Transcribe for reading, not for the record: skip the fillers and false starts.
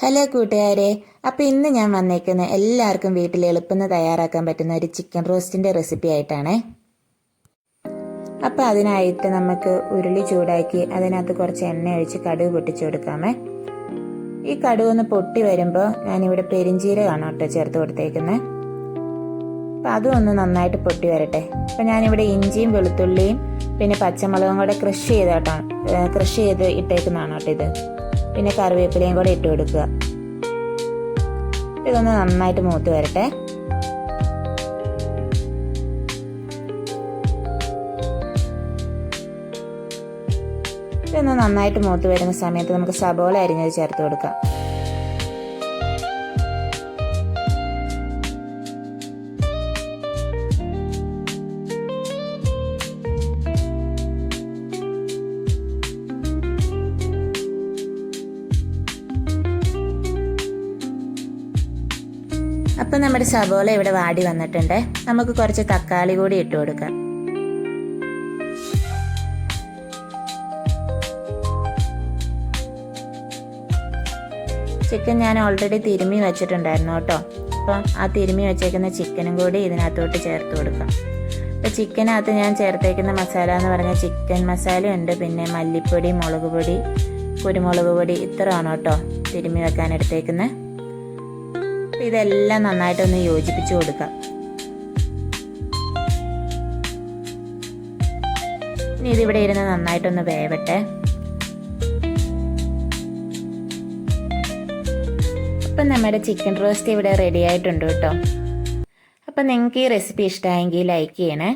Hello കൂട്ടുകാരെ, അപ്പോൾ ഇന്ന് ഞാൻ വന്നേക്കുന്നത് എല്ലാവർക്കും വീട്ടിൽ എളുപ്പം തയ്യാറാക്കാൻ പറ്റുന്ന ഒരു ചിക്കൻ റോസ്റ്റിൻ്റെ റെസിപ്പി ആയിട്ടാണ്. അപ്പോൾ അതിനായിട്ട് നമുക്ക് ഉരുളി ചൂടാക്കി അതിനകത്ത് കുറച്ച് എണ്ണ ഒഴിച്ച് കടുക് പൊട്ടിച്ചു കൊടുക്കാമേ. ഈ കടുക് ഒന്ന് പൊട്ടി വരുമ്പോൾ ഞാനിവിടെ പെരിഞ്ചീരകമാണ് കേട്ടോ ചേർത്ത് കൊടുത്തേക്കുന്നത്. അപ്പോൾ അതും ഒന്ന് നന്നായിട്ട് പൊട്ടി വരട്ടെ. അപ്പോൾ ഞാനിവിടെ ഇഞ്ചിയും വെളുത്തുള്ളിയും പിന്നെ പച്ചമുളകും കൂടെ ക്രഷ് ചെയ്ത് ഇട്ടേക്കുന്നതാണ് കേട്ടോ ഇത്. പിന്നെ കറിവേപ്പിലയും കൂടെ ഇട്ട് കൊടുക്കുക. ഇതൊന്ന് നന്നായിട്ട് മൂത്ത് വരട്ടെ. ഇതൊന്ന് നന്നായിട്ട് മൂത്ത് വരുന്ന സമയത്ത് നമുക്ക് സബോള അരിഞ്ഞത് ചേർത്ത് കൊടുക്കാം. അപ്പം നമ്മുടെ സബോള ഇവിടെ വാടി വന്നിട്ടുണ്ട്. നമുക്ക് കുറച്ച് തക്കാളി കൂടി ഇട്ട് കൊടുക്കാം. ചിക്കൻ ഞാൻ ഓൾറെഡി തിരുമ്മി വെച്ചിട്ടുണ്ടായിരുന്നു കേട്ടോ. അപ്പം ആ തിരുമ്മി വെച്ചേക്കുന്ന ചിക്കനും കൂടി ഇതിനകത്തോട്ട് ചേർത്ത് കൊടുക്കാം. അപ്പം ചിക്കനകത്ത് ഞാൻ ചേർത്തേക്കുന്ന മസാല എന്ന് പറഞ്ഞാൽ ചിക്കൻ മസാല ഉണ്ട്, പിന്നെ മല്ലിപ്പൊടി, മുളക് പൊടി, കുരുമുളക് പൊടി, ഇത്രയാണ് കേട്ടോ തിരുമ്മി വെക്കാൻ എടുത്തേക്കുന്നത്. ഇതെല്ലാം നന്നായിട്ടൊന്ന് യോജിപ്പിച്ച് കൊടുക്കാം. ഇനി ഇതിവിടെ ഇരുന്ന് നന്നായിട്ടൊന്ന് വേവട്ടെ. അപ്പം നമ്മുടെ ചിക്കൻ റോസ്റ്റ് ഇവിടെ റെഡി ആയിട്ടുണ്ട് കേട്ടോ. അപ്പം നിങ്ങൾക്ക് ഈ റെസിപ്പി ഇഷ്ടമായെങ്കിൽ ലൈക്ക് ചെയ്യണേ.